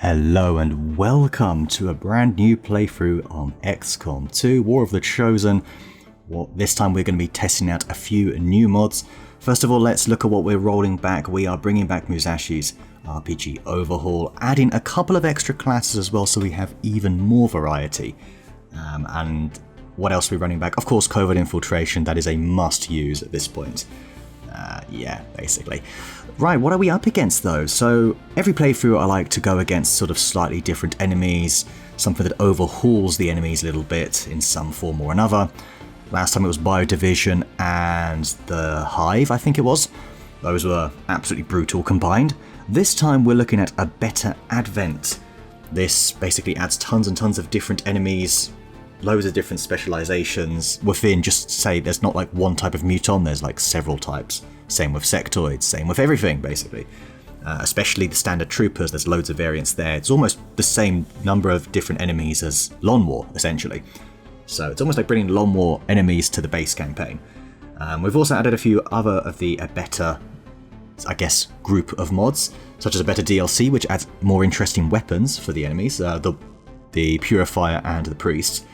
Hello and welcome to a brand new playthrough on XCOM 2 War of the Chosen. Well, this time we're going to be testing out a few new mods. First of all, let's look at what we're rolling back. We are bringing back Musashi's RPG Overhaul, adding a couple of extra classes as well so we have even more variety. And what else are we running back? Of course, Covert Infiltration, that is a must use at this point. Yeah, basically. Right, what are we up against though? So every playthrough I like to go against sort of slightly different enemies, something that overhauls the enemies a little bit in some form or another. Last time it was Biodivision and the Hive, I think it was. Those were absolutely brutal combined. This time we're looking at a better Advent. This basically adds tons and tons of different enemies, loads of different specializations within, just say there's not like one type of muton, there's like several types. Same with sectoids, same with everything basically. Especially the standard troopers, there's loads of variants there. It's almost the same number of different enemies as Long War, essentially. So it's almost like bringing Long War enemies to the base campaign. We've also added a few other of the better, I guess, group of mods, such as a better DLC, which adds more interesting weapons for the enemies, the Purifier and the Priest.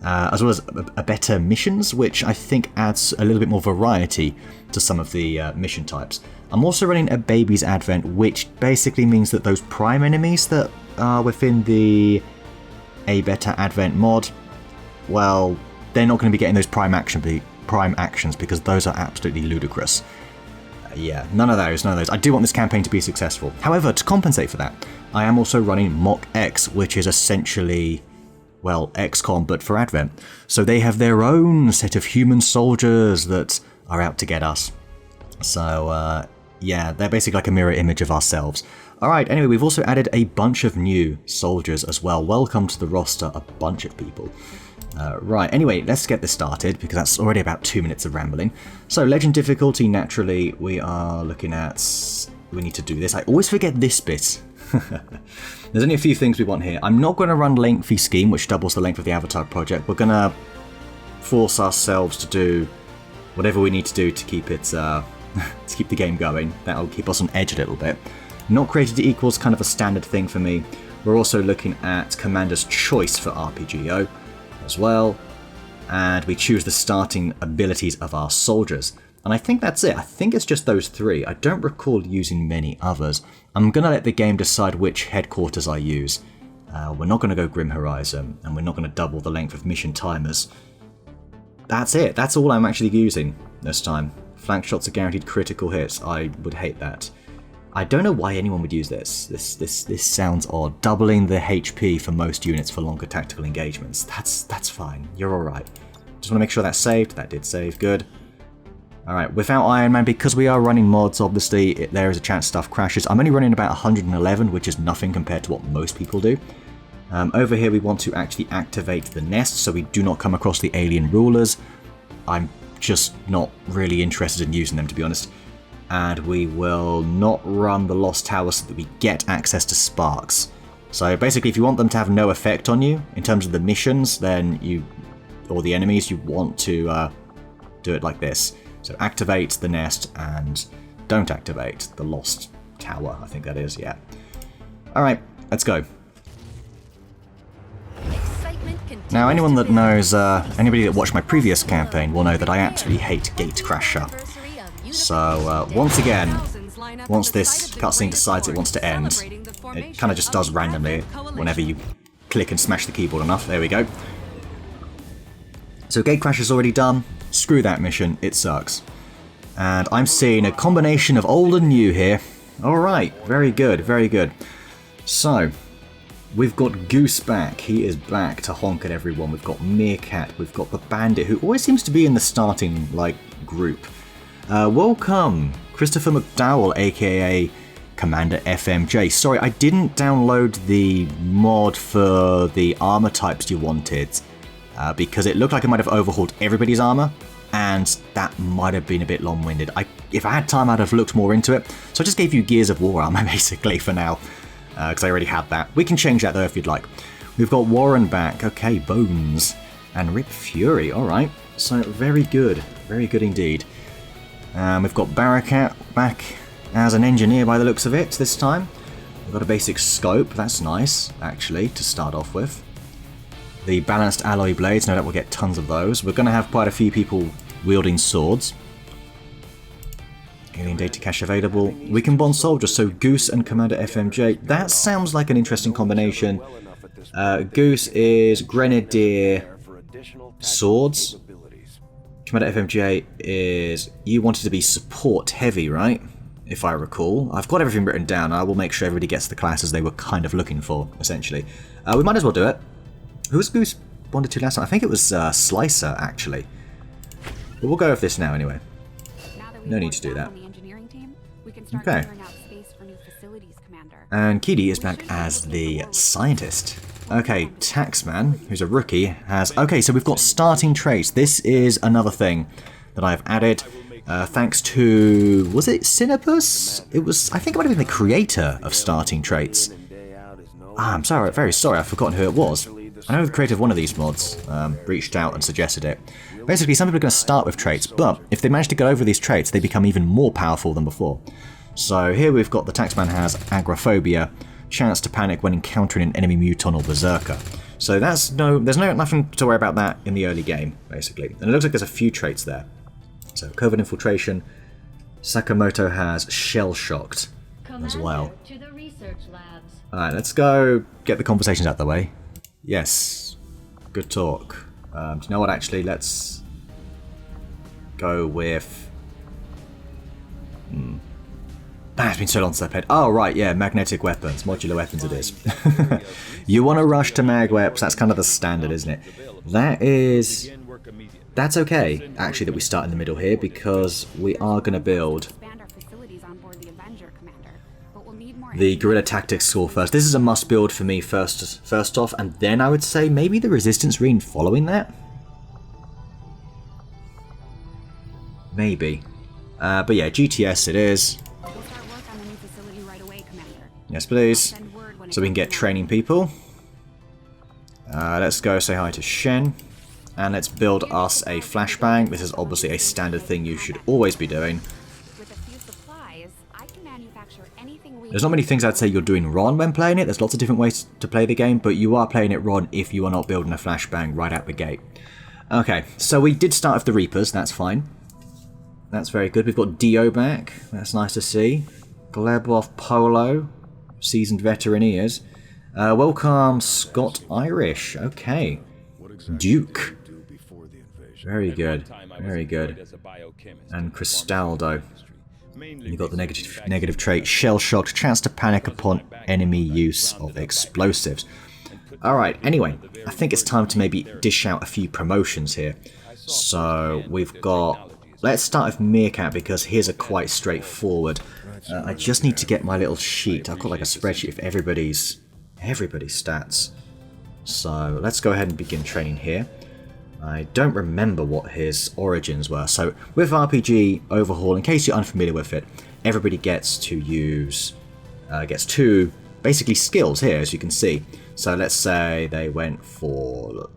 As well as a better missions, which I think adds a little bit more variety to some of the mission types. I'm also running a Baby's Advent, which basically means that those prime enemies that are within the A Beta Advent mod, well, they're not going to be getting those prime actions because those are absolutely ludicrous. Yeah, none of those. I do want this campaign to be successful. However, to compensate for that, I am also running MOCX, which is essentially, well, XCOM, but for Advent. So they have their own set of human soldiers that are out to get us. So, yeah, they're basically like a mirror image of ourselves. Alright, anyway, we've also added a bunch of new soldiers as well. Welcome to the roster, a bunch of people. Right, anyway, let's get this started, because that's already about 2 minutes of rambling. So, Legend difficulty, naturally, we are looking at... We need to do this. I always forget this bit. There's only a few things we want here. I'm not going to run lengthy scheme, which doubles the length of the Avatar project. We're going to force ourselves to do whatever we need to do to keep it, to keep the game going. That'll keep us on edge a little bit. Not created equals kind of a standard thing for me. We're also looking at Commander's Choice for RPGO as well, and we choose the starting abilities of our soldiers. And I think that's it. I think it's just those three. I don't recall using many others. I'm going to let the game decide which headquarters I use. We're not going to go Grim Horizon, and we're not going to double the length of mission timers. That's it. That's all I'm actually using this time. Flank shots are guaranteed critical hits. I would hate that. I don't know why anyone would use this. This sounds odd. Doubling the HP for most units for longer tactical engagements. That's fine. You're alright. Just want to make sure that's saved. That did save. Good. Alright, without Iron Man, because we are running mods, obviously, there is a chance stuff crashes. I'm only running about 111, which is nothing compared to what most people do. Over here, we want to actually activate the nest, so we do not come across the alien rulers. I'm just not really interested in using them, to be honest. And we will not run the Lost Tower so that we get access to sparks. So basically, if you want them to have no effect on you, in terms of the missions, then or the enemies, you want to do it like this. So activate the nest and don't activate the Lost Tower, I think that is, yeah. Alright, let's go. Now anyone that knows, anybody that watched my previous campaign will know that I absolutely hate Gatecrasher. So once again, once this cutscene decides it wants to end, it kind of just does randomly whenever you click and smash the keyboard enough. There we go. So Gatecrasher's already done. Screw that mission, it sucks. And I'm seeing a combination of old and new here. Alright, very good, very good. So, we've got Goose back. He is back to honk at everyone. We've got Meerkat, we've got the Bandit, who always seems to be in the starting, group. Welcome, Christopher McDowell, aka Commander FMJ. Sorry, I didn't download the mod for the armor types you wanted. Because it looked like it might have overhauled everybody's armor, and that might have been a bit long-winded. If I had time, I'd have looked more into it. So I just gave you Gears of War armor, basically, for now, because I already had that. We can change that, though, if you'd like. We've got Warren back. Okay, Bones. And Rip Fury. All right. So, very good. Very good indeed. We've got Barakat back as an engineer by the looks of it this time. We've got a basic scope, that's nice, actually, to start off with. The balanced alloy blades, no doubt we'll get tons of those. We're going to have quite a few people wielding swords. Alien data cache available. We can bond soldiers, so Goose and Commander FMJ. That sounds like an interesting combination. Goose is Grenadier Swords. Commander FMJ is... You wanted to be support heavy, right? If I recall. I've got everything written down. I will make sure everybody gets the classes they were kind of looking for, essentially. We might as well do it. Who was Goose bonded to last time? I think it was Slicer, actually. But we'll go with this now, anyway. No need to do that. Okay. And Kidi is back as the scientist. Okay, Taxman, who's a rookie, has... Okay, so we've got starting traits. This is another thing that I've added. Thanks to... Was it Cinepus? It was... I think it might have been the creator of starting traits. I'm sorry, very sorry, I've forgotten who it was. I know the creator of one of these mods reached out and suggested it. Basically, some people are going to start with traits, but if they manage to get over these traits, they become even more powerful than before. So here we've got the Taxman has agoraphobia, chance to panic when encountering an enemy muton or berserker. So there's nothing to worry about that in the early game, basically. And it looks like there's a few traits there. So Covert Infiltration, Sakamoto has shell-shocked as well. Alright, let's go get the conversations out of the way. Yes, good talk. Do you know what, actually, let's go with... It's been so long since I've played. Oh, right, yeah, magnetic weapons, modular weapons it is. You want to rush to mag weapons, that's kind of the standard, isn't it? That's okay, actually, that we start in the middle here, because we are going to build the Guerrilla Tactics School first. This is a must build for me first off, and then I would say maybe the Resistance Marine following that? Maybe. But yeah, GTS it is. Yes, please. So we can get training people. Let's go say hi to Shen. And let's build us a flashbang. This is obviously a standard thing you should always be doing. There's not many things I'd say you're doing wrong when playing it. There's lots of different ways to play the game, but you are playing it wrong if you are not building a flashbang right out the gate. Okay, so we did start with the Reapers. That's fine. That's very good. We've got Dio back. That's nice to see. Glebov Polo. Seasoned veteran he is. Welcome Scott Irish. Okay. Duke. Very good. Very good. And Cristaldo. You've got the negative trait, shell-shocked, chance to panic upon enemy use of explosives. Alright, anyway, I think it's time to maybe dish out a few promotions here. So, we've got... Let's start with Meerkat, because his are quite straightforward. I just need to get my little sheet. I've got like a spreadsheet of everybody's stats. So, let's go ahead and begin training here. I don't remember what his origins were. So with RPG Overhaul, in case you're unfamiliar with it, everybody gets to use, gets two basically skills here, as you can see. So let's say they went for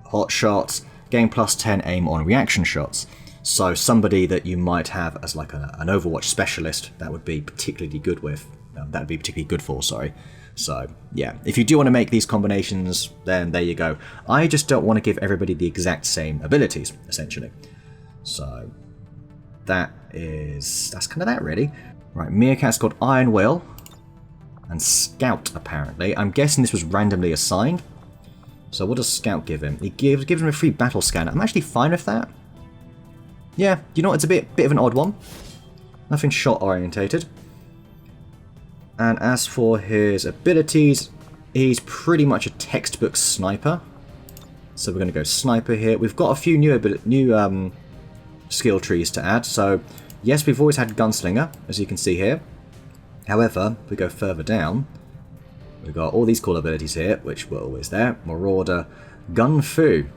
hot shots, gain plus 10 aim on reaction shots. So somebody that you might have as like an Overwatch specialist, that would be particularly good with. That would be particularly good for, sorry. So, yeah, if you do want to make these combinations, then there you go. I just don't want to give everybody the exact same abilities, essentially. So, that's kind of that, really. Right, Meerkat's got Iron Will and Scout, apparently. I'm guessing this was randomly assigned. So what does Scout give him? He gives him a free battle scanner. I'm actually fine with that. Yeah, you know what, it's a bit of an odd one. Nothing shot-orientated. And as for his abilities, he's pretty much a textbook sniper. So we're going to go sniper here. We've got a few new skill trees to add. So yes, we've always had gunslinger, as you can see here. However, if we go further down, we've got all these cool abilities here, which were always there. Marauder, Gun Fu.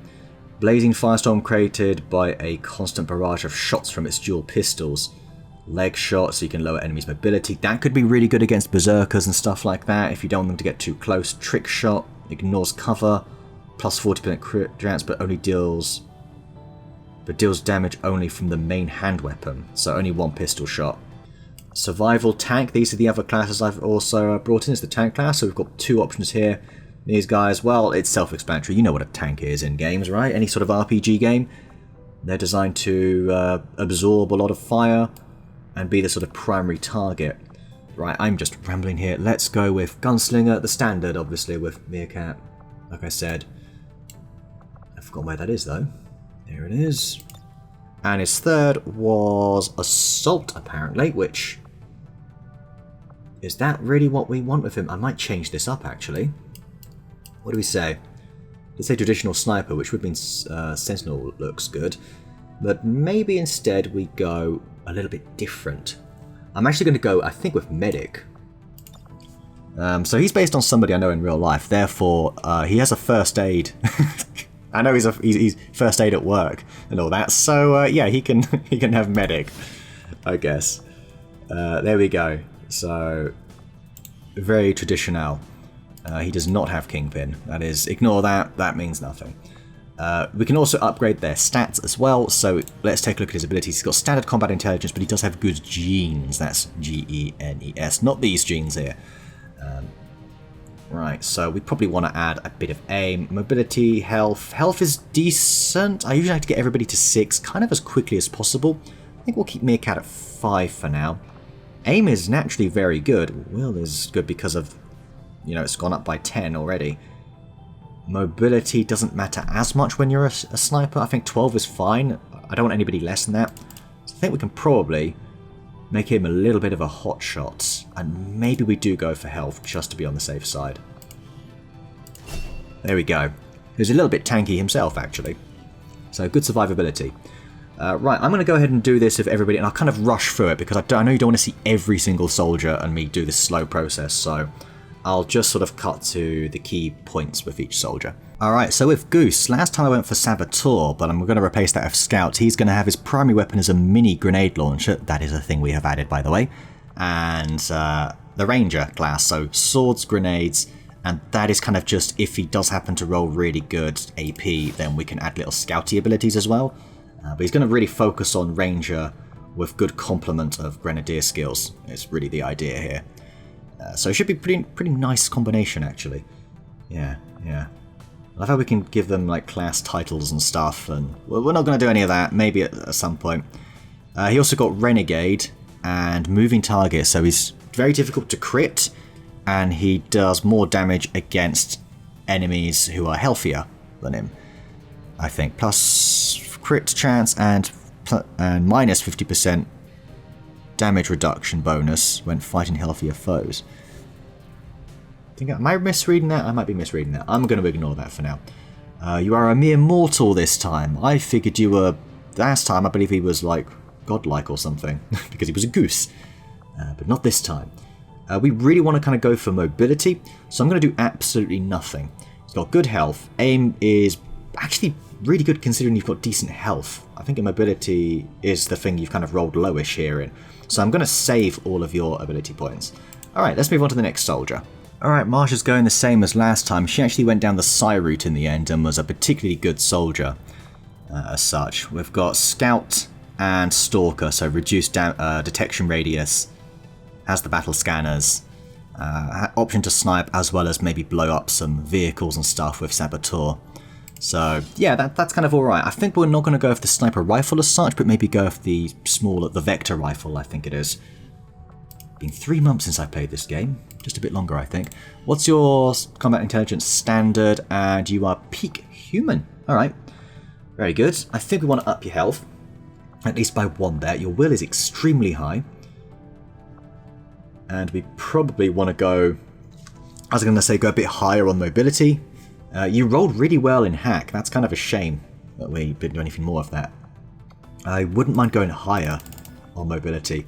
Blazing Firestorm created by a constant barrage of shots from its dual pistols. Leg shot, so you can lower enemies' mobility. That could be really good against berserkers and stuff like that if you don't want them to get too close. Trick shot, ignores cover, plus 40% crit chance, but deals damage only from the main hand weapon, so only one pistol shot. Survival tank, these are the other classes I've also brought in, is the tank class. So we've got 2 options here. These guys, well, it's self-explanatory. You know what a tank is in games, right? Any sort of RPG game. They're designed to absorb a lot of fire and be the sort of primary target. Right, I'm just rambling here. Let's go with Gunslinger, the standard, obviously, with Meerkat. Like I said. I've forgotten where that is, though. There it is. And his third was Assault, apparently, which... Is that really what we want with him? I might change this up, actually. What do we say? Let's say Traditional Sniper, which would mean Sentinel looks good. But maybe instead we go a little bit different. I'm actually going to go, I think, with Medic. So he's based on somebody I know in real life. Therefore, he has a first aid. I know he's first aid at work and all that. So yeah, he can have Medic, I guess. There we go. So very traditional. He does not have Kingpin. That is, ignore that. That means nothing. We can also upgrade their stats as well. So let's take a look at his abilities. He's got standard combat intelligence, but he does have good genes. That's G-E-N-E-S, not these genes here. Right, so we probably want to add a bit of aim. Mobility, health. Health is decent. I usually like to get everybody to 6 kind of as quickly as possible. I think we'll keep Meerkat at 5 for now. Aim is naturally very good. Will is good because of, you know, it's gone up by 10 already. Mobility doesn't matter as much when you're a sniper. I think 12 is fine. I don't want anybody less than that. So I think we can probably make him a little bit of a hot shot. And maybe we do go for health just to be on the safe side. There we go. He's a little bit tanky himself, actually. So good survivability. Right, I'm going to go ahead and do this with everybody, and I'll kind of rush through it because I know you don't want to see every single soldier and me do this slow process, so I'll just sort of cut to the key points with each soldier. Alright, so with Goose, last time I went for Saboteur, but I'm going to replace that with Scout. He's going to have his primary weapon as a mini grenade launcher. That is a thing we have added, by the way. And the Ranger class, so swords, grenades, and that is kind of just if he does happen to roll really good AP, then we can add little scouty abilities as well. But he's going to really focus on Ranger with good complement of Grenadier skills. It's really the idea here. So it should be pretty nice combination, actually. Yeah. I love how we can give them like class titles and stuff, and well, we're not going to do any of that, maybe at some point. He also got Renegade and Moving Target, so he's very difficult to crit, and he does more damage against enemies who are healthier than him, I think. Plus crit chance and minus 50% damage reduction bonus when fighting healthier foes. Am I misreading that? I might be misreading that. I'm going to ignore that for now. You are a mere mortal this time. I figured you were... Last time I believe he was like godlike or something because he was a goose. But not this time. We really want to kind of go for mobility, so I'm going to do absolutely nothing. He's got good health. Aim is actually really good considering you've got decent health. I think mobility is the thing you've kind of rolled lowish here in. So I'm going to save all of your ability points. Alright, let's move on to the next soldier. Alright, Marsha's going the same as last time. She actually went down the Psy route in the end and was a particularly good soldier as such. We've got Scout and Stalker, so reduced detection radius, has the battle scanners, option to snipe as well as maybe blow up some vehicles and stuff with Saboteur. So yeah, that's kind of alright. I think we're not going to go with the sniper rifle as such, but maybe go with the the Vector rifle, I think it is. Been 3 months since I played this game. Just a bit longer, I think. What's your combat intelligence? Standard, and you are peak human. Alright, very good. I think we want to up your health, at least by 1 there. Your will is extremely high. And we probably want to go, I was going to say, go a bit higher on mobility. You rolled really well in hack. That's kind of a shame that we didn't do anything more of that. I wouldn't mind going higher on mobility.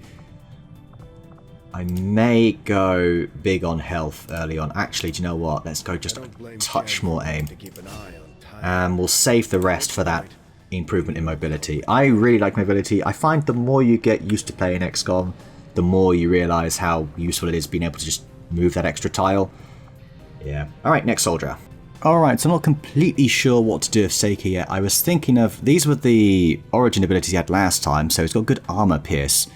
I may go big on health early on. Actually, do you know what? Let's go just a touch more aim. And we'll save the rest for that improvement in mobility. I really like mobility. I find the more you get used to playing XCOM, the more you realise how useful it is being able to just move that extra tile. Yeah. Alright, next soldier. Alright, so I'm not completely sure what to do with Seiki yet. I was thinking of... These were the origin abilities he had last time, so he's got good armor pierce.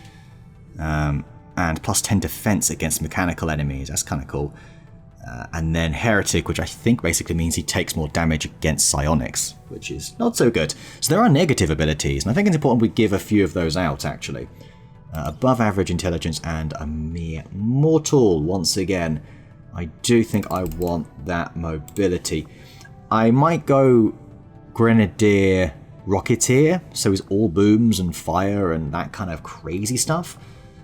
And and plus 10 defense against mechanical enemies. That's kind of cool. And then Heretic, which I think basically means he takes more damage against psionics, which is not so good. So there are negative abilities, and I think it's important we give a few of those out, actually. Above average intelligence and a mere mortal, once again. I do think I want that mobility. I might go Grenadier Rocketeer, so he's all booms and fire and that kind of crazy stuff.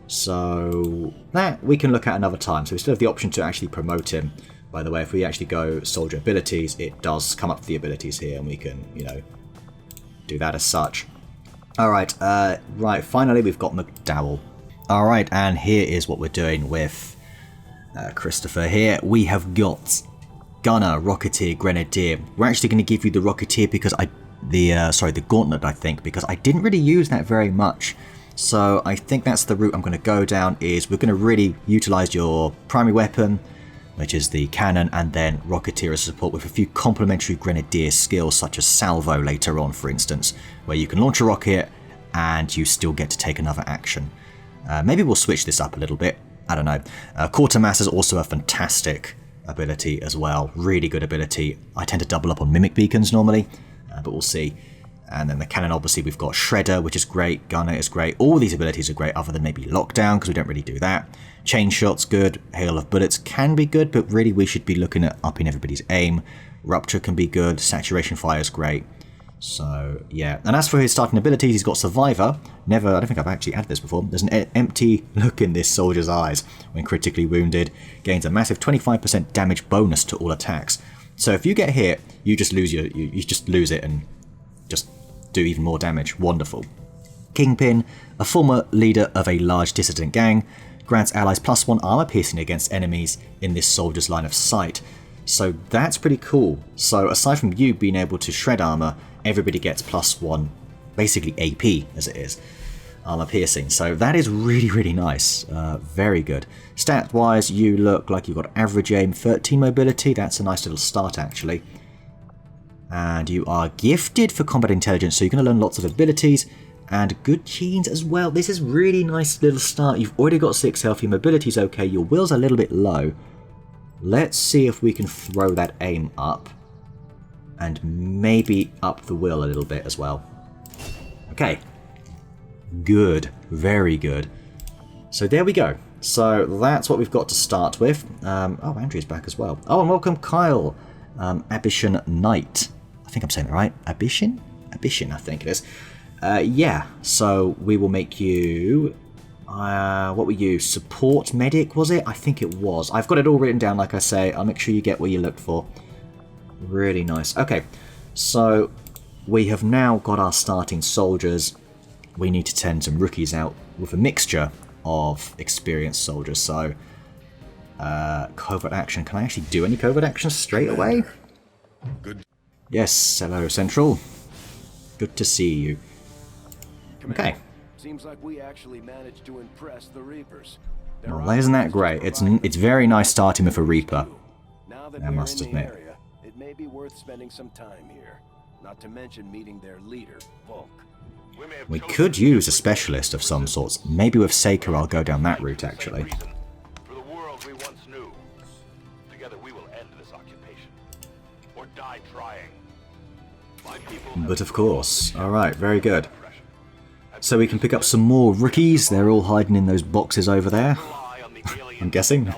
So that we can look at another time. So we still have the option to actually promote him. By the way, if we actually go soldier abilities, it does come up to the abilities here, and we can, you know, do that as such. Alright, right, finally we've got McDowell. Alright, and here is what we're doing with Christopher here. We have got Gunner, Rocketeer, Grenadier. We're actually going to give you the Rocketeer because the Gauntlet, I think, because I didn't really use that very much. So I think that's the route I'm going to go down, is we're going to really utilize your primary weapon, which is the cannon, and then Rocketeer as support with a few complementary Grenadier skills, such as Salvo later on, for instance, where you can launch a rocket and you still get to take another action. Maybe we'll switch this up a little bit. I don't know. Quartermass is also a fantastic ability as well. Really good ability. I tend to double up on Mimic Beacons normally, but we'll see. And then the cannon, obviously, we've got Shredder, which is great. Gunner is great. All these abilities are great, other than maybe Lockdown, because we don't really do that. Chain Shot's good. Hail of Bullets can be good, but really we should be looking at upping everybody's aim. Rupture can be good. Saturation Fire is great. So, yeah. And as for his starting abilities, he's got Survivor. I don't think I've actually added this before. There's an empty look in this soldier's eyes when critically wounded. Gains a massive 25% damage bonus to all attacks. So if you get hit, you just lose you just lose it and just do even more damage. Wonderful. Kingpin, a former leader of a large dissident gang, grants allies +1 armor piercing against enemies in this soldier's line of sight. So that's pretty cool. So aside from you being able to shred armor, everybody gets +1, basically AP as it is, armor piercing. So that is really, really nice. Very good. Stat-wise, you look like you've got average aim, 13 mobility. That's a nice little start, actually. And you are gifted for combat intelligence, so you're going to learn lots of abilities and good genes as well. This is really nice little start. You've already got 6 health, your mobility's okay, your will's a little bit low. Let's see if we can throw that aim up and maybe up the will a little bit as well. Okay. Good. Very good. So there we go. So that's what we've got to start with. Oh, Andrew's back as well. Oh, and welcome Kyle. Abyshin Knight. I think I'm saying that right. Abyshin? Abyshin, I think it is. Yeah, so we will make you... what were you? Support medic, was it? I think it was. I've got it all written down, like I say. I'll make sure you get what you looked for. Really nice. Okay, so we have now got our starting soldiers. We need to send some rookies out with a mixture of experienced soldiers. So, covert action. Can I actually do any covert action straight away? Good. Yes, hello Central. Good to see you. Okay. Seems like we actually managed to impress the Reapers. Well, isn't that great? It's very nice starting with a Reaper. Now that I we're must in the admit. area, it may be worth spending some time here. Not to mention meeting their leader, Volk. We could use a specialist of some sorts. Maybe with Seika I'll go down that route, actually. For the world we once knew. Together we will end this occupation. Or die trying. My people But of course. Alright, very good. So we can pick up some more rookies. They're all hiding in those boxes over there, I'm guessing.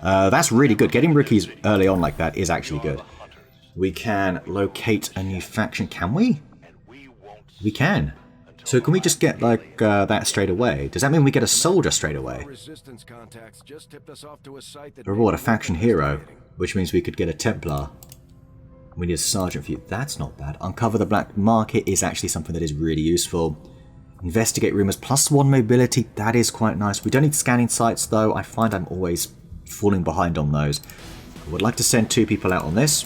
That's really good. Getting rookies early on like that is actually good. We can locate a new faction. Can we? We can. So can we just get like that straight away? Does that mean we get a soldier straight away? Resistance contacts just tipped us off to a site that Reward a faction hero, which means we could get a Templar. We need a sergeant for you. That's not bad. Uncover the black market is actually something that is really useful. Investigate rumors, +1 mobility, that is quite nice. We don't need scanning sites though. I find I'm always falling behind on those. I would like to send 2 people out on this.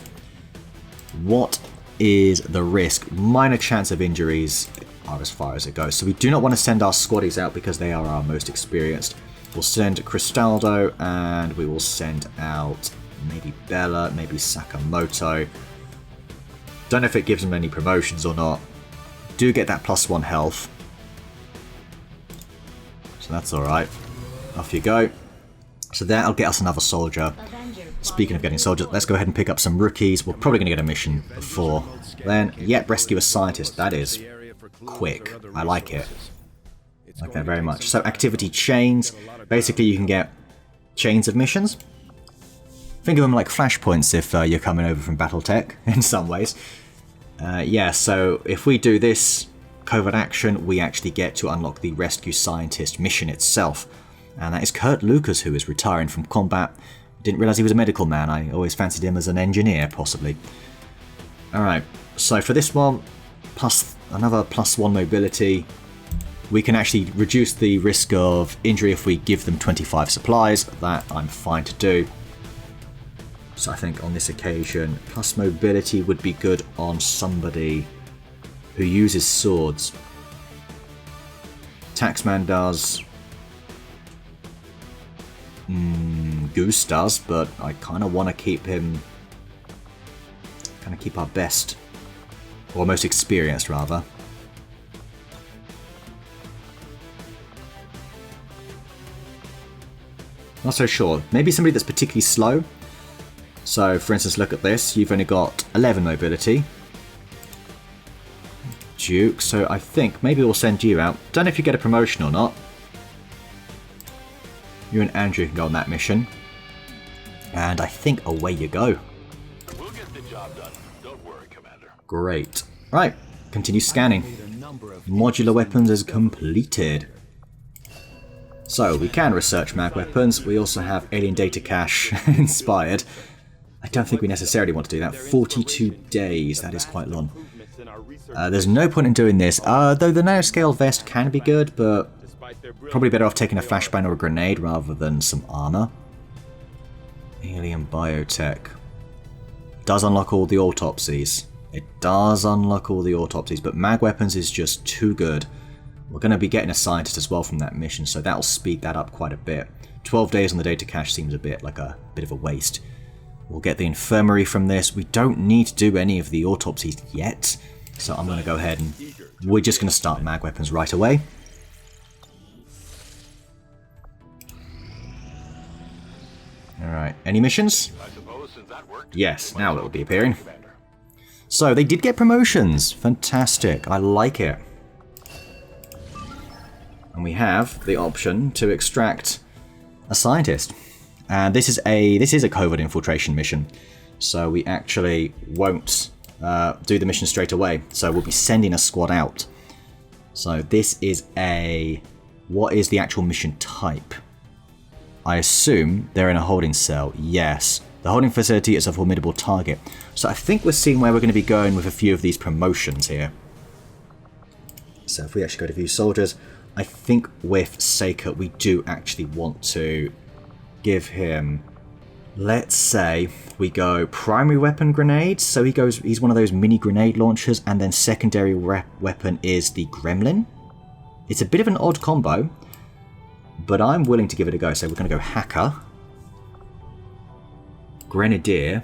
What is the risk? Minor chance of injuries are as far as it goes. So we do not want to send our squaddies out because they are our most experienced. We'll send Cristaldo and we will send out maybe Bella, maybe Sakamoto. Don't know if it gives them any promotions or not. Do get that +1 health. So that's alright. Off you go. So that'll get us another soldier. Speaking of getting soldiers, let's go ahead and pick up some rookies. We're probably going to get a mission before then. Yep, rescue a scientist. That is quick. I like it. I like that very much. So activity chains. Basically, you can get chains of missions. Think of them like flashpoints if you're coming over from Battletech in some ways. Yeah, so if we do this covert action, we actually get to unlock the rescue scientist mission itself. And that is Kurt Lucas, who is retiring from combat. Didn't realise he was a medical man. I always fancied him as an engineer, possibly. Alright, so for this one, plus another +1 mobility. We can actually reduce the risk of injury if we give them 25 supplies. That I'm fine to do. So I think on this occasion, plus mobility would be good on somebody who uses swords. Taxman does. Goose does, but I kind of want to keep him. Kind of keep our best, or most experienced rather. Not so sure. Maybe somebody that's particularly slow. So, for instance, look at this. You've only got 11 mobility. Duke, so I think maybe we'll send you out. Don't know if you get a promotion or not. You and Andrew can go on that mission. And I think away you go. We'll get the job done. Don't worry, Commander. Great. Right, continue scanning. Modular weapons is completed. So, we can research mag weapons. We also have alien data cache inspired. I don't think we necessarily want to do that. 42 days, that is quite long. There's no point in doing this, though the nanoscale vest can be good, but probably better off taking a flashbang or a grenade rather than some armor. Alien biotech. Does unlock all the autopsies. It does unlock all the autopsies, but mag weapons is just too good. We're going to be getting a scientist as well from that mission, so that'll speed that up quite a bit. 12 days on the data cache seems a bit like a bit of a waste. We'll get the infirmary from this. We don't need to do any of the autopsies yet, so I'm going to go ahead and we're just going to start mag weapons right away. Alright, any missions? I suppose since that worked, Yes, now it will be appearing. So, they did get promotions. Fantastic, I like it. And we have the option to extract a scientist. And this is a covert infiltration mission. So we actually won't do the mission straight away. So we'll be sending a squad out. So this is a... What is the actual mission type? I assume they're in a holding cell. Yes. The holding facility is a formidable target. So I think we're seeing where we're going to be going with a few of these promotions here. So if we actually go to view soldiers, I think with Seika we do actually want to give him, let's say we go primary weapon grenades. So he's one of those mini grenade launchers, and then secondary weapon is the gremlin. It's a bit of an odd combo, but I'm willing to give it a go. So we're going to go hacker, grenadier,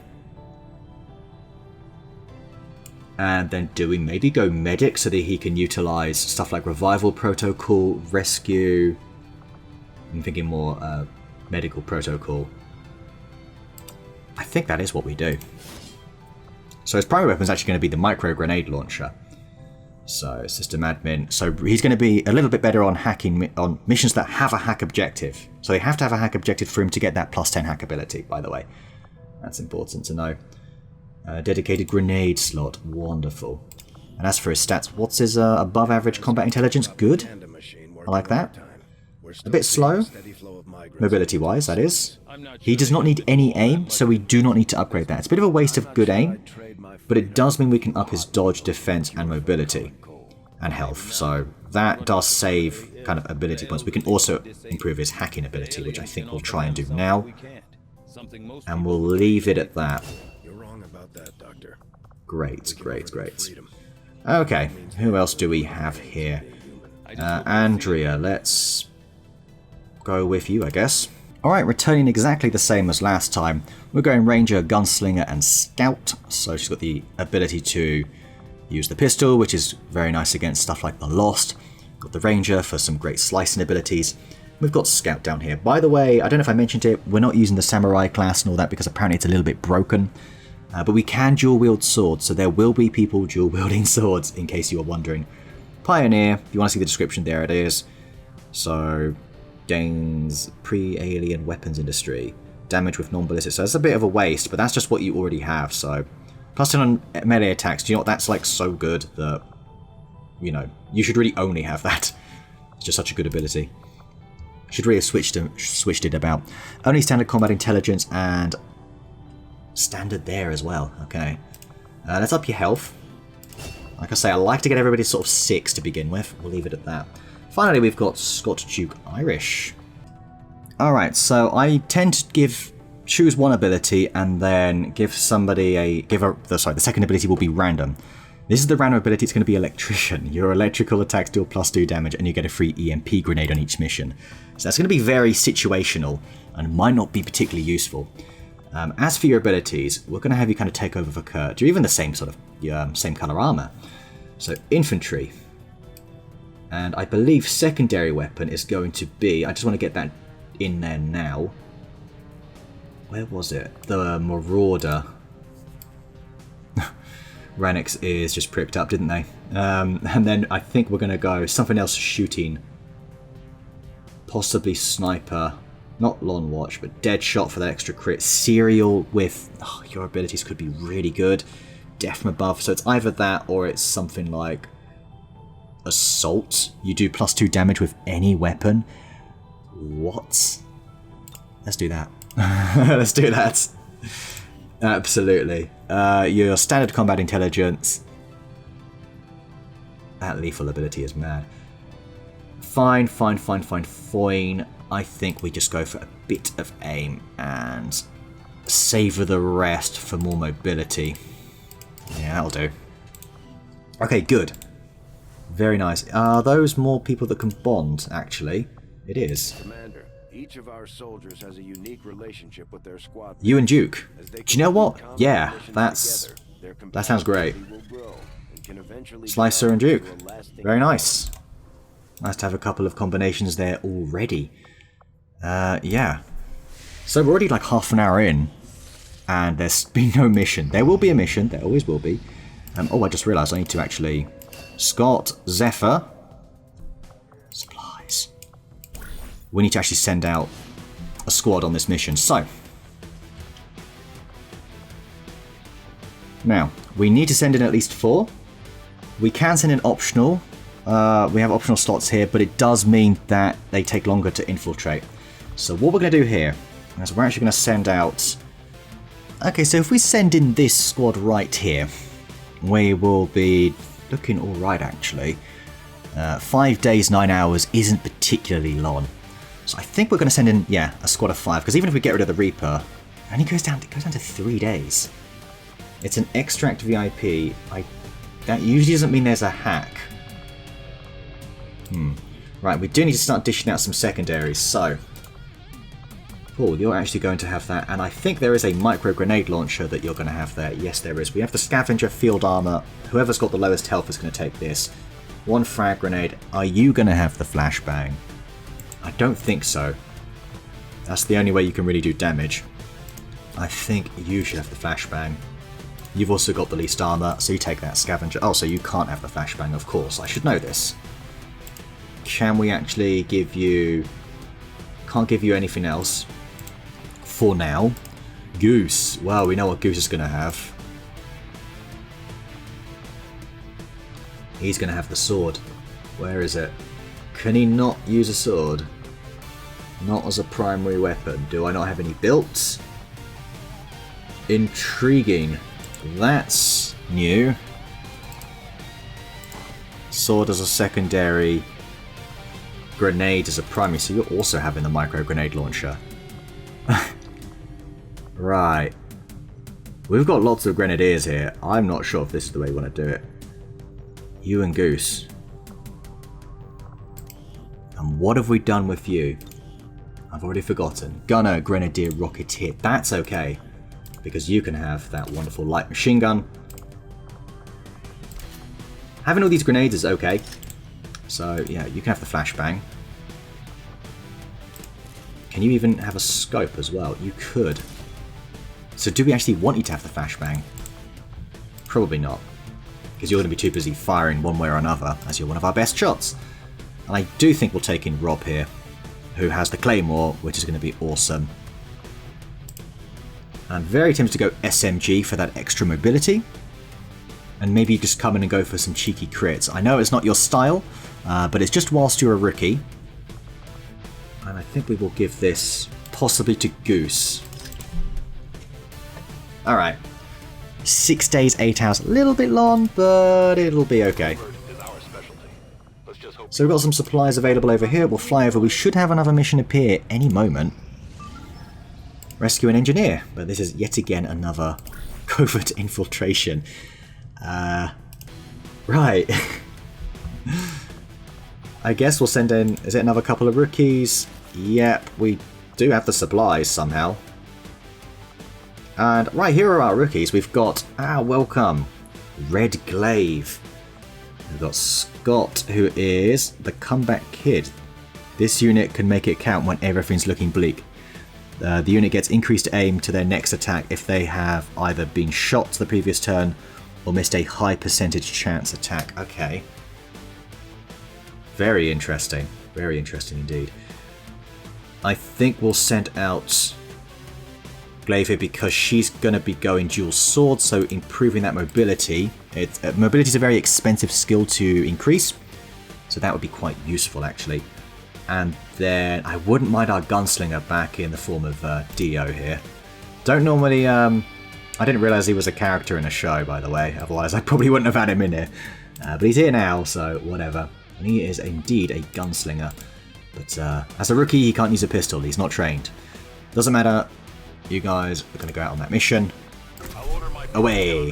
and then do we maybe go medic so that he can utilize stuff like revival protocol, rescue. I'm thinking more medical protocol. I think that is what we do. So his primary weapon is actually going to be the micro grenade launcher. So system admin. So he's going to be a little bit better on hacking, on missions that have a hack objective. So they have to have a hack objective for him to get that +10 hack ability, by the way. That's important to know. Dedicated grenade slot. Wonderful. And as for his stats, what's his above average combat intelligence? Good. I like that. A bit slow, mobility wise, that is. He does not need any aim, so we do not need to upgrade that. It's a bit of a waste of good aim, but it does mean we can up his dodge, defense, and mobility, and health. So that does save kind of ability points. We can also improve his hacking ability, which I think we'll try and do now. And we'll leave it at that. Great, great, great. Okay, who else do we have here? Andrea, let's go with you, I guess. Alright, returning exactly the same as last time. We're going Ranger, Gunslinger, and Scout. So she's got the ability to use the pistol, which is very nice against stuff like the Lost. Got the Ranger for some great slicing abilities. we've got Scout down here. By the way, I don't know if I mentioned it, we're not using the Samurai class and all that because apparently it's a little bit broken. But we can dual wield swords, so there will be people dual wielding swords in case you are wondering. Pioneer, if you want to see the description, there it is. So, gains pre-alien weapons industry. Damage with non-ballistic, so it's a bit of a waste, but that's just what you already have, so... Plus 10 on melee attacks, do you know what, that's like so good that, you know, you should really only have that. It's just such a good ability. Should really have switched it about. Only standard combat intelligence and standard there as well, okay. Let's up your health. Like I say, I like to get everybody sort of 6 to begin with, we'll leave it at that. Finally, we've got Scott Duke Irish. Alright, so I tend to choose one ability and then give somebody the second ability will be random. This is the random ability, it's going to be Electrician. Your electrical attacks deal +2 damage and you get a free EMP grenade on each mission. So that's going to be very situational and might not be particularly useful. As for your abilities, we're going to have you kind of take over for Kurt. You're even the same sort of, same colour armour. So Infantry. And I believe secondary weapon is going to be, I just want to get that in there now. Where was it? The Marauder. Ranix is just pricked up, didn't they? And then I think we're going to go something else shooting. Possibly Sniper. Not Long Watch, but Dead Shot for that extra crit. Serial with... Oh, your abilities could be really good. Death from Above. So it's either that or it's something like... Assault. You do +2 damage with any weapon. What? Let's do that. Let's do that. Absolutely. Your standard combat intelligence. That lethal ability is mad. Fine. I think we just go for a bit of aim and savour the rest for more mobility. Yeah, that'll do. Okay, good. Very nice. Are those more people that can bond, actually? It is. Commander, each of our soldiers has a unique relationship with their squad. You and Duke. Do you know what? Yeah, that sounds great. Slicer and Duke. Very nice. Nice to have a couple of combinations there already. Yeah. So we're already like half an hour in, and there's been no mission. There will be a mission. There always will be. Oh, I just realised I need to actually... Scott, Zephyr. Supplies. We need to actually send out a squad on this mission. So. Now, we need to send in at least 4. We can send in optional. We have optional slots here, but it does mean that they take longer to infiltrate. So what we're going to do here is we're actually going to send out... Okay, so if we send in this squad right here, we will be looking alright actually. 5 days, 9 hours isn't particularly long. So I think we're going to send in, yeah, a squad of 5, because even if we get rid of the Reaper, it only goes down to 3 days. It's an extract VIP. That usually doesn't mean there's a hack. Right, we do need to start dishing out some secondaries, so... Paul, you're actually going to have that, and I think there is a micro-grenade launcher that you're going to have there. Yes, there is. We have the Scavenger Field Armor. Whoever's got the lowest health is going to take this. 1 frag grenade. Are you going to have the Flashbang? I don't think so. That's the only way you can really do damage. I think you should have the Flashbang. You've also got the least armor, so you take that Scavenger. Oh, so you can't have the Flashbang, of course. I should know this. Can we actually give you... Can't give you anything else. For now. Goose. Well, we know what Goose is going to have. He's going to have the sword. Where is it? Can he not use a sword? Not as a primary weapon. Do I not have any built? Intriguing. That's new. Sword as a secondary. Grenade as a primary. So you're also having the micro grenade launcher. Right. We've got lots of grenadiers here. I'm not sure if this is the way we want to do it. You and Goose. And what have we done with you? I've already forgotten. Gunner, Grenadier, Rocketeer. That's okay. Because you can have that wonderful light machine gun. Having all these grenades is okay. So, yeah, you can have the flashbang. Can you even have a scope as well? You could. So do we actually want you to have the flashbang? Probably not. Because you're going to be too busy firing one way or another, as you're one of our best shots. And I do think we'll take in Rob here, who has the Claymore, which is going to be awesome. I'm very tempted to go SMG for that extra mobility. And maybe just come in and go for some cheeky crits. I know it's not your style, but it's just whilst you're a rookie. And I think we will give this possibly to Goose. Alright. 6 days, 8 hours. A little bit long, but it'll be okay. So we've got some supplies available over here. We'll fly over. We should have another mission appear any moment. Rescue an engineer. But this is yet again another covert infiltration. Right. I guess we'll send in... Is it another couple of rookies? Yep, we do have the supplies somehow. And right, here are our rookies. We've got... welcome. Red Glaive. We've got Scott, who is the comeback kid. This unit can make it count when everything's looking bleak. The unit gets increased aim to their next attack if they have either been shot the previous turn or missed a high percentage chance attack. Okay. Very interesting. Very interesting indeed. I think we'll send out Glaive here because she's going to be going dual sword, so improving that mobility. Mobility is a very expensive skill to increase, so that would be quite useful actually. And then I wouldn't mind our gunslinger back in the form of Dio here. Don't normally... I didn't realise he was a character in a show, by the way, otherwise I probably wouldn't have had him in here. But he's here now, so whatever. And he is indeed a gunslinger. But as a rookie, he can't use a pistol, he's not trained. Doesn't matter, you guys are going to go out on that mission. Away!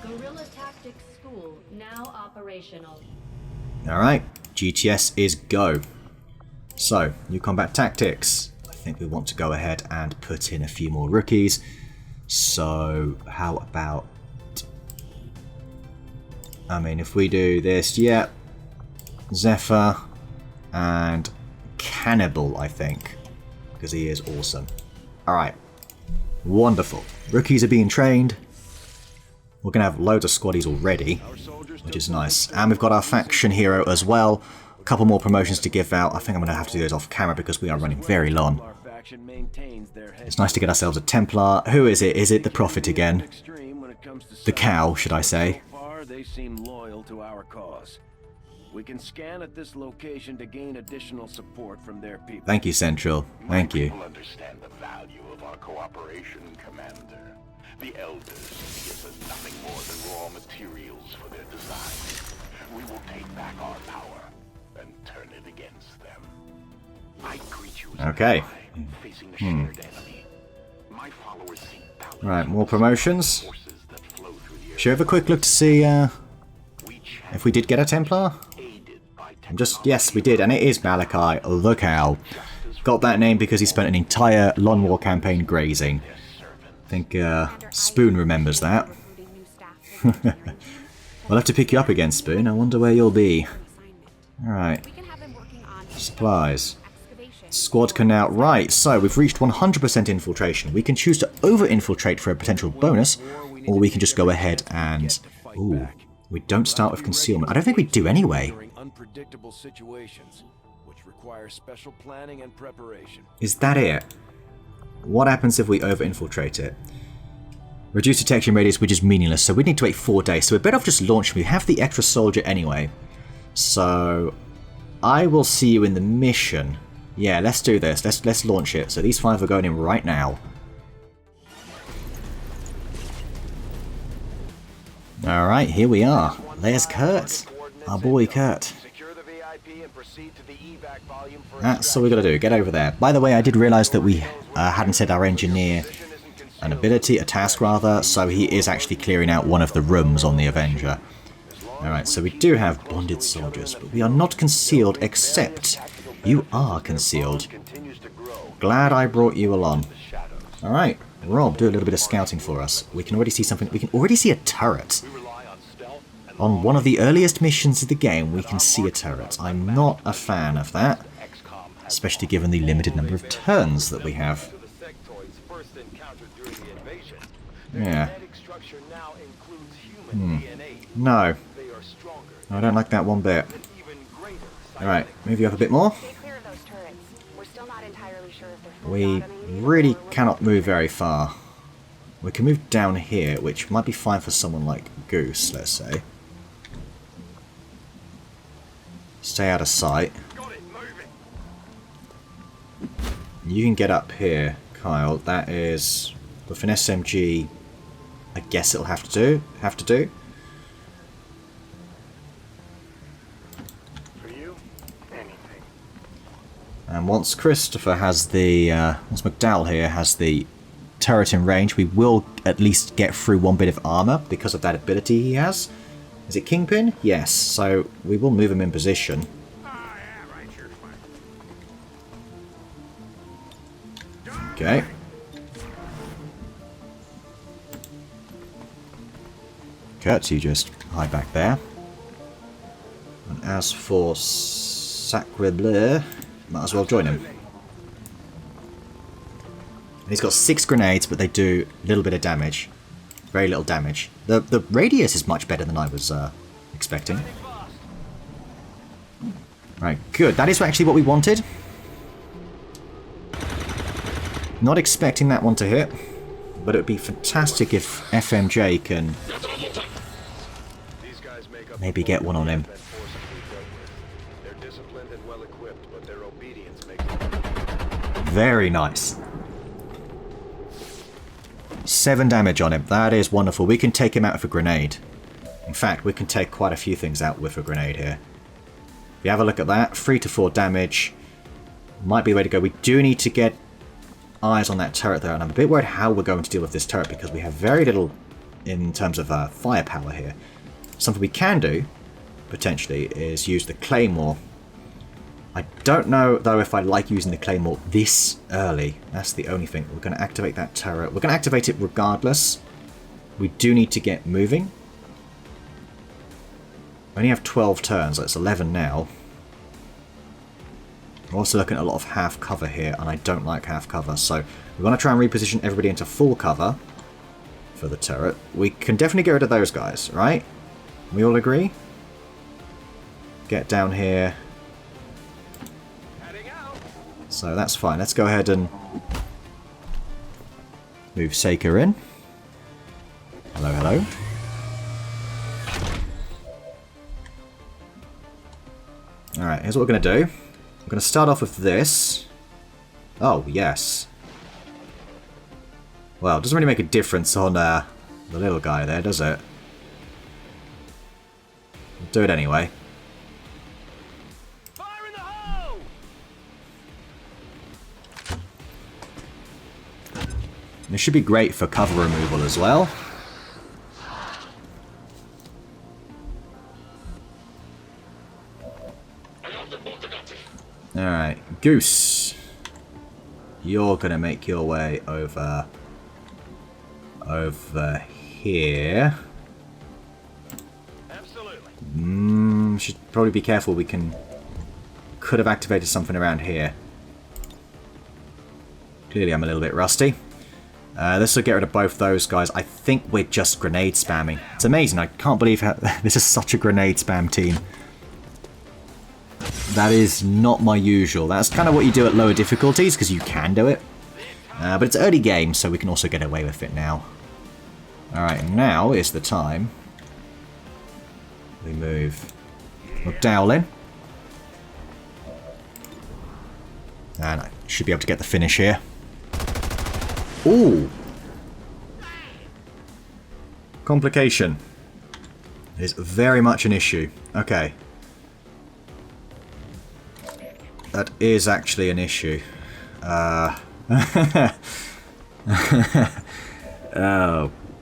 Guerrilla Tactics School now operational. Alright, GTS is go. So, new combat tactics. I think we want to go ahead and put in a few more rookies. So, how about... I mean, if we do this, yeah. Zephyr and Cannibal, I think. Because he is awesome. Alright. Wonderful. Rookies are being trained. We're going to have loads of squaddies already, which is nice. And we've got our faction hero as well. A couple more promotions to give out. I think I'm going to have to do those off camera because we are running very long. It's nice to get ourselves a Templar. Who is it? Is it the Prophet again? The cow, should I say. They seem loyal to our cause. We can scan at this location to gain additional support from their people. Thank you, Central. Thank you. People understand the value of our cooperation, Commander. The Elders give us nothing more than raw materials for their design. We will take back our power and turn it against them. I greet you as okay. facing a shared enemy. My followers seek thousands Right, more promotions. forces that flow through the Should we have a quick look to see if we did get a Templar? Yes, we did, and it is Malachi the Cow. Got that name because he spent an entire Long War campaign grazing. I think Spoon remembers that. We'll have to pick you up again, Spoon. I wonder where you'll be. Alright. Supplies. Squad can now... Right, so we've reached 100% infiltration. We can choose to over-infiltrate for a potential bonus, or we can just go ahead and... Ooh, we don't start with concealment. I don't think we do anyway. Unpredictable situations, which require special planning and preparation. Is that it? What happens if we over-infiltrate it? Reduce detection radius, which is meaningless, so we need to wait 4 days. So we're better off just launching. We have the extra soldier anyway. So I will see you in the mission. Yeah, let's do this. Let's launch it. So these 5 are going in right now. Alright, here we are. There's Kurt. Our boy Kurt. That's all we gotta do. Get over there. By the way, I did realise that we hadn't set our engineer an ability, a task rather, so he is actually clearing out one of the rooms on the Avenger. Alright, so we do have bonded soldiers, but we are not concealed except you are concealed. Glad I brought you along. Alright, Rob, do a little bit of scouting for us. We can already see something. We can already see a turret. On one of the earliest missions of the game, we can see a turret. I'm not a fan of that. especially given the limited number of turns that we have. Yeah. No. I don't like that one bit. Alright, move you up a bit more. We really cannot move very far. We can move down here, which might be fine for someone like Goose, let's say. Stay out of sight. You can get up here, Kyle. That is with an SMG. I guess it'll have to do. For you, anything. And once Christopher has the, once McDowell here has the turret in range, we will at least get through one bit of armor because of that ability he has. Is it Kingpin? Yes. So we will move him in position. Okay. Kurt, you just hide back there. And as for Sacre Bleu, might as well join him. And he's got 6 grenades, but they do a little bit of damage. Very little damage. The radius is much better than I was expecting. Right, good. That is actually what we wanted. Not expecting that one to hit, but it would be fantastic if FMJ can maybe get one on him. Very nice. 7 damage on him. That is wonderful. We can take him out with a grenade. In fact, we can take quite a few things out with a grenade here. If you have a look at that, 3 to 4 damage. Might be the way to go. We do need to get eyes on that turret there, and I'm a bit worried how we're going to deal with this turret because we have very little in terms of firepower here. Something we can do, potentially, is use the Claymore. I don't know, though, if I like using the Claymore this early. That's the only thing. We're going to activate that turret. We're going to activate it regardless. We do need to get moving. We only have 12 turns, so it's 11 now. We're also looking at a lot of half cover here, and I don't like half cover, so we want to try and reposition everybody into full cover for the turret. We can definitely get rid of those guys, right? We all agree? Get down here. So that's fine. Let's go ahead and move Seika in. Hello, hello. Alright, here's what we're going to do. I'm going to start off with this. Oh, yes. Well, it doesn't really make a difference on the little guy there, does it? We'll do it anyway. Fire in the hole! This should be great for cover removal as well. Alright, Goose. You're gonna make your way over here. Absolutely. Should probably be careful. We could have activated something around here. Clearly I'm a little bit rusty. This will get rid of both those guys. I think we're just grenade spamming. It's amazing. I can't believe how this is such a grenade spam team. That is not my usual. That's kind of what you do at lower difficulties, because you can do it. But it's early game, so we can also get away with it now. Alright, now is the time. We move McDowell in. And I should be able to get the finish here. Ooh! Complication is very much an issue. Okay. That is actually an issue. Oh,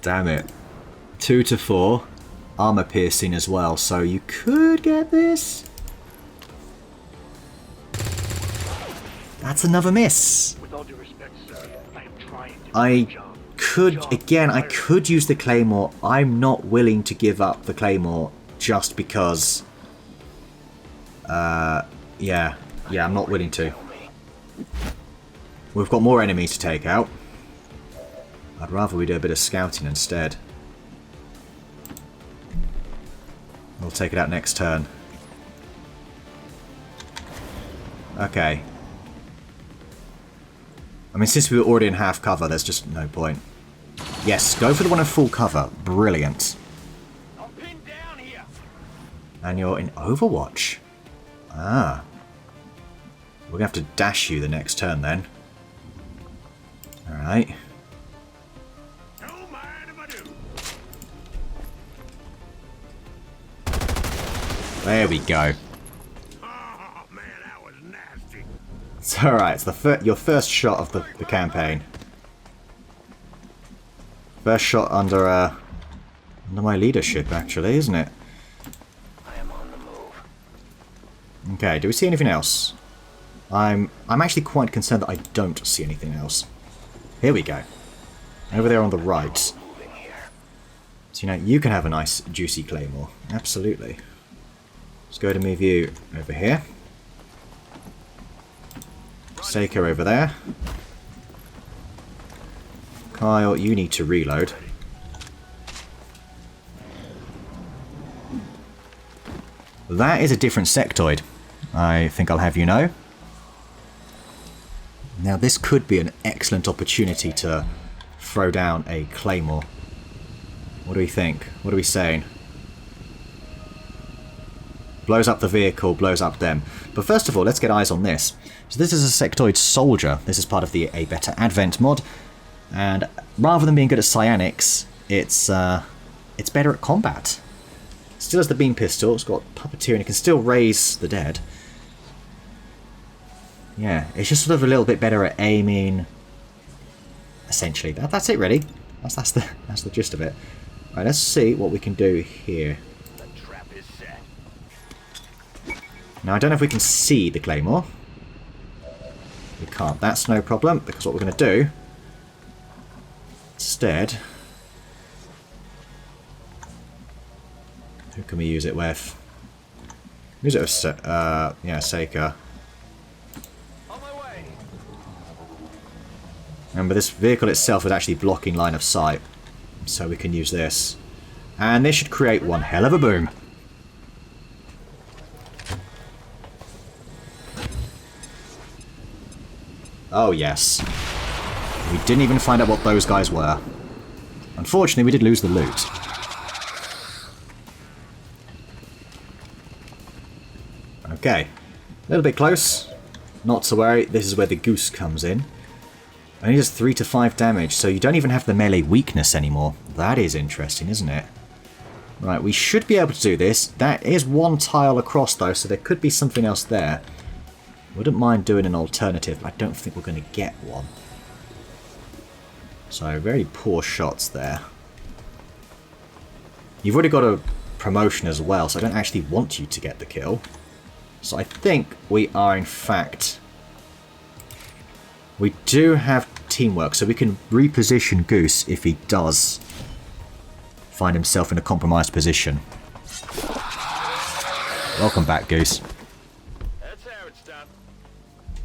damn it. 2 to 4. Armor piercing as well, so you could get this. That's another miss. With all due respect, sir, I am trying to do I my job. could, again, I could use the Claymore. I'm not willing to give up the Claymore just because... Yeah, I'm not willing to. We've got more enemies to take out. I'd rather we do a bit of scouting instead. We'll take it out next turn. Okay. I mean, since we were already in half cover, there's just no point. Yes, go for the one in full cover. Brilliant. I'm pinned down here. And you're in Overwatch. Ah. We're going to have to dash you the next turn then. Alright. Don't mind if I do. There we go. Oh man, that was nasty. It's alright, it's your first shot of the campaign. First shot under my leadership, actually, isn't it? I am on the move. Okay, do we see anything else? I'm actually quite concerned that I don't see anything else. Here we go. Over there on the right. So, you know, you can have a nice juicy claymore. Absolutely. Let's go ahead and move you over here. Seiko over there. Kyle, you need to reload. That is a different sectoid, I think I'll have you know. Now this could be an excellent opportunity to throw down a claymore. What do we think? What are we saying? Blows up the vehicle, blows up them. But first of all, let's get eyes on this. So this is a sectoid soldier. This is part of the A Better Advent mod. And rather than being good at psionics, it's better at combat. Still has the beam pistol, it's got puppeteer, and it can still raise the dead. Yeah, it's just sort of a little bit better at aiming. Essentially, that's it really. That's the gist of it. Right, let's see what we can do here. The trap is set. Now I don't know if we can see the claymore. We can't. That's no problem because what we're going to do instead. Who can we use it with? Use it with yeah, Seika. Remember, this vehicle itself is actually blocking line of sight, so we can use this. And this should create one hell of a boom. Oh yes. We didn't even find out what those guys were. Unfortunately, we did lose the loot. Okay. A little bit close. Not to worry, this is where the goose comes in. Only does 3 to 5 damage, so you don't even have the melee weakness anymore. That is interesting, isn't it? Right, we should be able to do this. That is one tile across, though, so there could be something else there. Wouldn't mind doing an alternative, but I don't think we're going to get one. So, very poor shots there. You've already got a promotion as well, so I don't actually want you to get the kill. So I think we are, in fact... We do have teamwork, so we can reposition Goose if he does find himself in a compromised position. Welcome back, Goose. That's how it's done.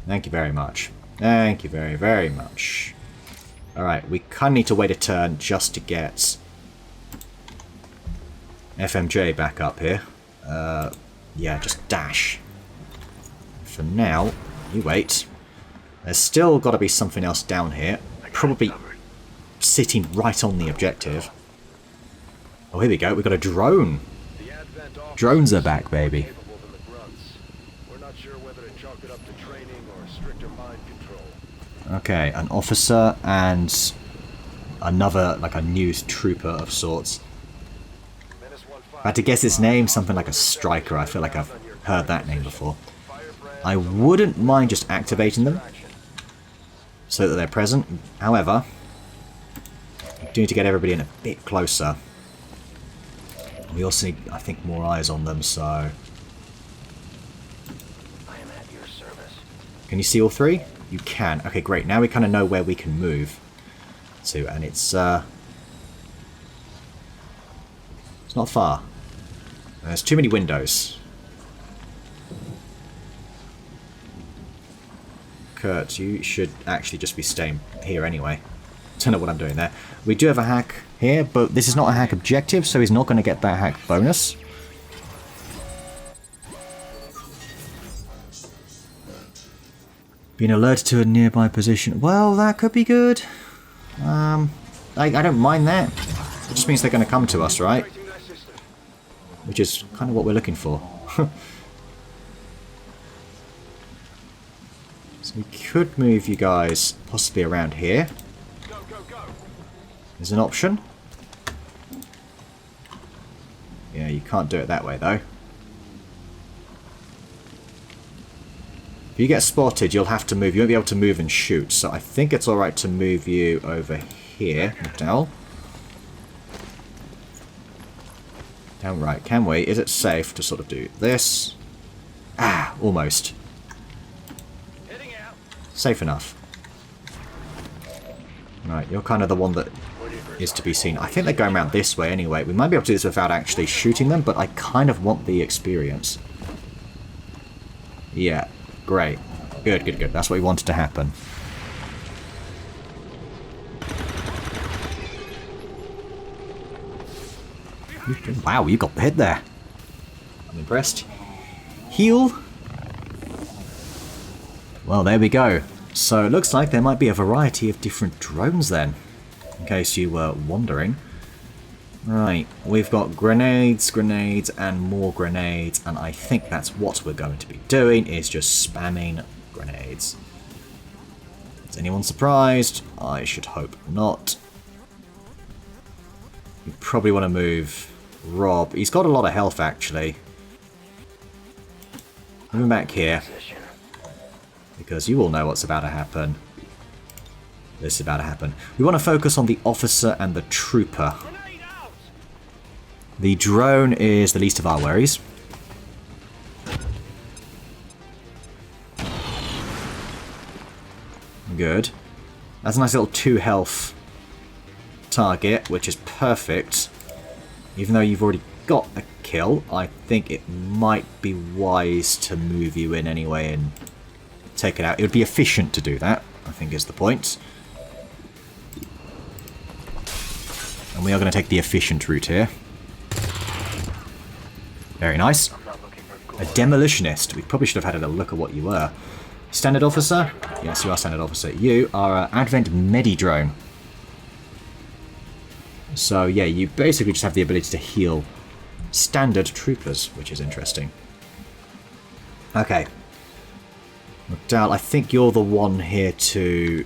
Thank you very much. Thank you very, very much. Alright, we kind of need to wait a turn just to get FMJ back up here. Yeah, just dash. For now, you wait. There's still got to be something else down here. Probably sitting right on the objective. Oh, here we go. We've got a drone. Drones are back, baby. We're not sure whether to chalk it up to training or stricter mind control. Okay, an officer and another, like a news trooper of sorts. I had to guess its name, something like a striker. I feel like I've heard that name before. I wouldn't mind just activating them so that they're present. However, I do need to get everybody in a bit closer. We also need, I think, more eyes on them, so... I am at your service. Can you see all three? You can. Okay, great. Now we kind of know where we can move to, and it's not far. There's too many windows. Kurt, you should actually just be staying here anyway. Don't know what I'm doing there. We do have a hack here, but this is not a hack objective, so he's not going to get that hack bonus. Being alerted to a nearby position. Well, that could be good. I don't mind that. It just means they're going to come to us, right? Which is kind of what we're looking for. So we could move you guys possibly around here. There's an option. Yeah, you can't do it that way though. If you get spotted, you'll have to move. You won't be able to move and shoot. So I think it's alright to move you over here, McDowell. Down right, can we? Is it safe to sort of do this? Ah, almost. Safe enough. Right, you're kind of the one that is to be seen. I think they're going around this way anyway. We might be able to do this without actually shooting them, but I kind of want the experience. Yeah, great. Good, good, good. That's what we wanted to happen. Wow, you got the hit there. I'm impressed. Heal. Well, there we go. So it looks like there might be a variety of different drones then, in case you were wondering. Right, we've got grenades, grenades, and more grenades, and I think that's what we're going to be doing, is just spamming grenades. Is anyone surprised? I should hope not. You probably want to move Rob. He's got a lot of health, actually. Move him back here. Because you all know what's about to happen. This is about to happen. We want to focus on the officer and the trooper. The drone is the least of our worries. Good. That's a nice little 2 health target, which is perfect. Even though you've already got a kill, I think it might be wise to move you in anyway and take it out. It would be efficient to do that, I think is the point. And we are going to take the efficient route here. Very nice. A demolitionist. We probably should have had a look at what you were. Standard officer? Yes, you are standard officer. You are an Advent Medi-drone. So yeah, you basically just have the ability to heal standard troopers, which is interesting. Okay. McDowell, I think you're the one here to...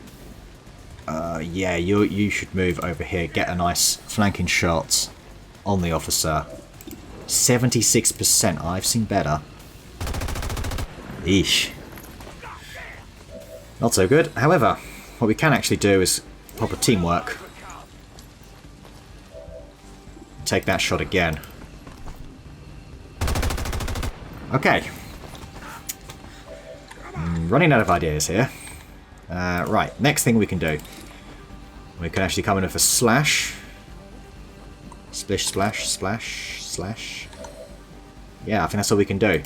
yeah, you should move over here. Get a nice flanking shot on the officer. 76%. I've seen better. Eesh. Not so good. However, what we can actually do is proper teamwork. Take that shot again. Okay. Running out of ideas here. Right, next thing we can do. We can actually come in with a slash. Splish, splash, splash, slash. Yeah, I think that's all we can do.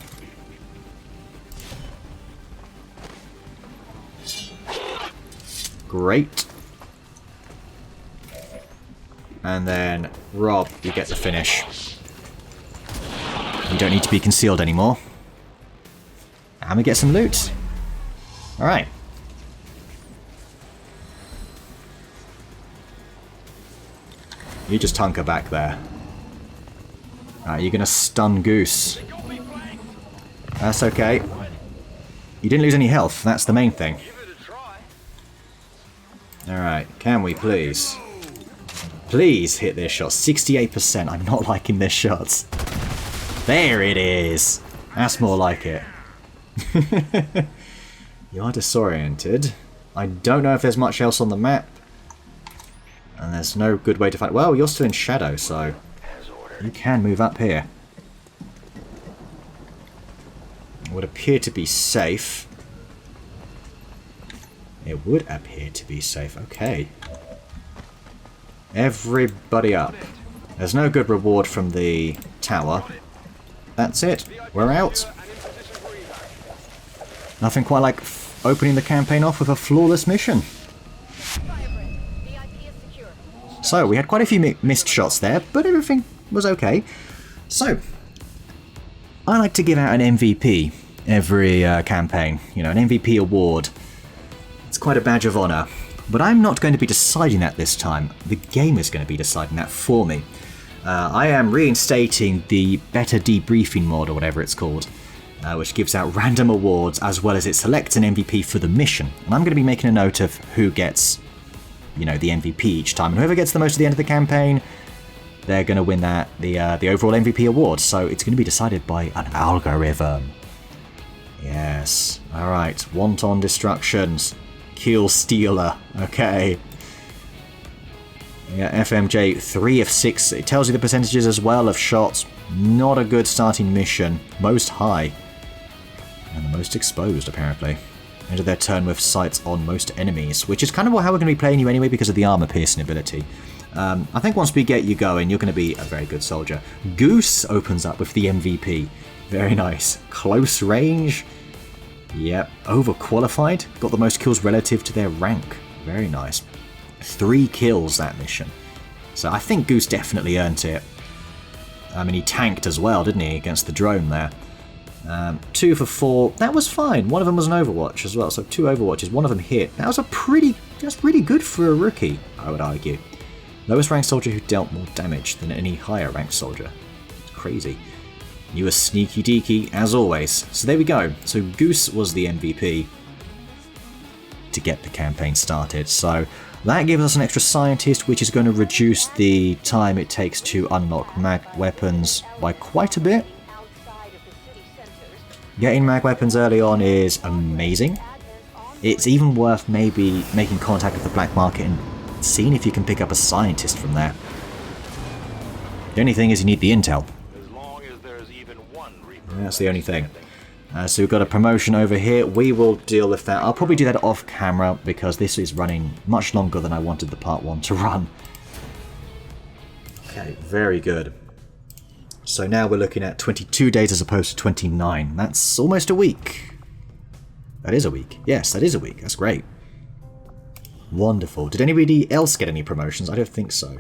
Great. And then, Rob, you get the finish. You don't need to be concealed anymore. And we get some loot. Alright. You just hunker back there. Alright, you're gonna stun Goose. That's okay. You didn't lose any health, that's the main thing. Alright, can we please? Please hit this shot. 68%. I'm not liking this shot. There it is. That's more like it. You are disoriented. I don't know if there's much else on the map. And there's no good way to find... Well, you're still in shadow, so... You can move up here. It would appear to be safe. It would appear to be safe. Okay. Everybody up. There's no good reward from the tower. That's it. We're out. Nothing quite like opening the campaign off with a flawless mission. So, we had quite a few missed shots there, but everything was okay. So, I like to give out an MVP every campaign. You know, an MVP award. It's quite a badge of honour. But I'm not going to be deciding that this time. The game is going to be deciding that for me. I am reinstating the better debriefing mod, or whatever it's called, which gives out random awards as well as it selects an MVP for the mission. And I'm going to be making a note of who gets, you know, the MVP each time. And whoever gets the most at the end of the campaign, they're going to win the overall MVP award. So it's going to be decided by an algorithm. Yes. Alright. Wanton Destructions. Keel Stealer. Okay. Yeah, FMJ 3 of 6. It tells you the percentages as well of shots. Not a good starting mission. Most high. And the most exposed, apparently. End of their turn with sights on most enemies, which is kind of how we're going to be playing you anyway because of the armor piercing ability. I think once we get you going, you're going to be a very good soldier. Goose opens up with the MVP. Very nice. Close range. Yep. Overqualified. Got the most kills relative to their rank. Very nice. 3 kills that mission. So I think Goose definitely earned it. I mean, he tanked as well, didn't he, against the drone there. 2 for 4. That was fine. One of them was an Overwatch as well. So 2 Overwatches. One of them hit. That's really good for a rookie, I would argue. Lowest ranked soldier who dealt more damage than any higher ranked soldier. It's crazy. You were sneaky deaky, as always. So there we go. So Goose was the MVP to get the campaign started. So that gives us an extra scientist, which is going to reduce the time it takes to unlock mag weapons by quite a bit. Getting mag weapons early on is amazing. It's even worth maybe making contact with the black market and seeing if you can pick up a scientist from there. The only thing is you need the intel. That's the only thing. So we've got a promotion over here. We will deal with that. I'll probably do that off camera because this is running much longer than I wanted the part 1 to run. Okay, very good. So now we're looking at 22 days as opposed to 29. That's almost a week. That is a week. Yes, that is a week. That's great. Wonderful. Did anybody else get any promotions? I don't think so.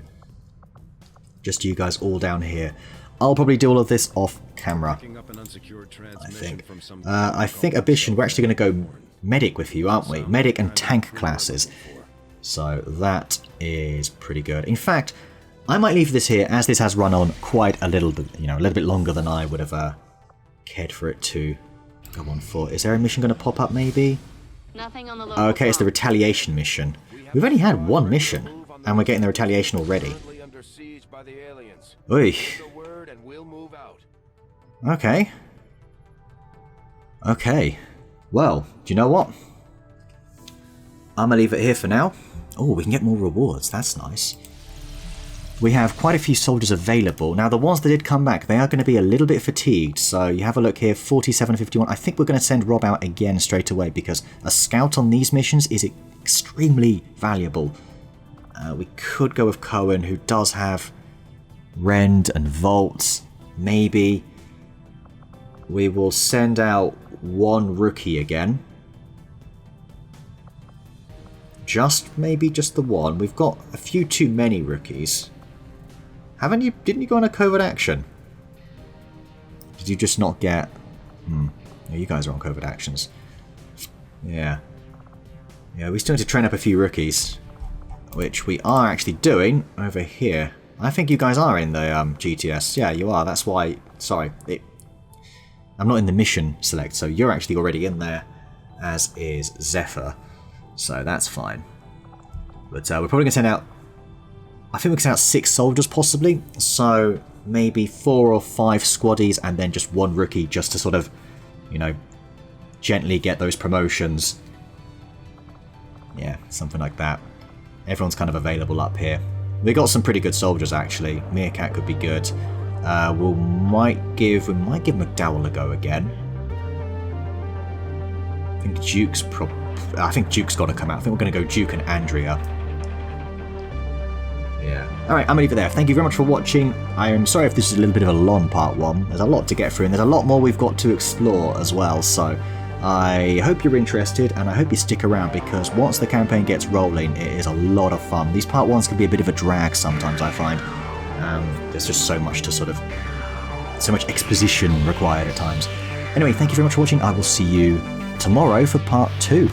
Just you guys all down here. I'll probably do all of this off camera. I think. I think Abyssion, we're actually going to go medic with you, aren't we? Medic and tank classes. So that is pretty good. In fact, I might leave this here as this has run on quite a little bit, a little bit longer than I would have cared for it to go on for. Is there a mission going to pop up maybe? Nothing on the local okay, it's the retaliation mission. We've only had one mission, and we're getting the retaliation already. Oy. Okay. Okay. Well, do you know what? I'm gonna leave it here for now. Oh, we can get more rewards. That's nice. We have quite a few soldiers available. Now, the ones that did come back, they are going to be a little bit fatigued. So you have a look here, 4751. I think we're going to send Rob out again straight away because a scout on these missions is extremely valuable. We could go with Cohen, who does have Rend and Vault. Maybe. We will send out one rookie again. Maybe just the one. We've got a few too many rookies. Haven't you? Didn't you go on a covert action? Did you just not get... No, you guys are on covert actions. Yeah. Yeah, we still need to train up a few rookies. Which we are actually doing over here. I think you guys are in the GTS. Yeah, you are. That's why... Sorry. I'm not in the mission select, so you're actually already in there. As is Zephyr. So that's fine. But we're probably going to send out... I think we can send out 6 soldiers possibly. So maybe 4 or 5 squaddies and then just one rookie just to sort of, gently get those promotions. Yeah, something like that. Everyone's kind of available up here. We got some pretty good soldiers actually. Meerkat could be good. We might give McDowell a go again. I think Duke's got to come out. I think we're going to go Duke and Andrea. Yeah. Alright, I'm going to leave it there. Thank you very much for watching. I am sorry if this is a little bit of a long part 1. There's a lot to get through and there's a lot more we've got to explore as well. So I hope you're interested, and I hope you stick around, because once the campaign gets rolling, it is a lot of fun. These part 1s can be a bit of a drag sometimes, I find. There's just so much to so much exposition required at times. Anyway, thank you very much for watching. I will see you tomorrow for part 2.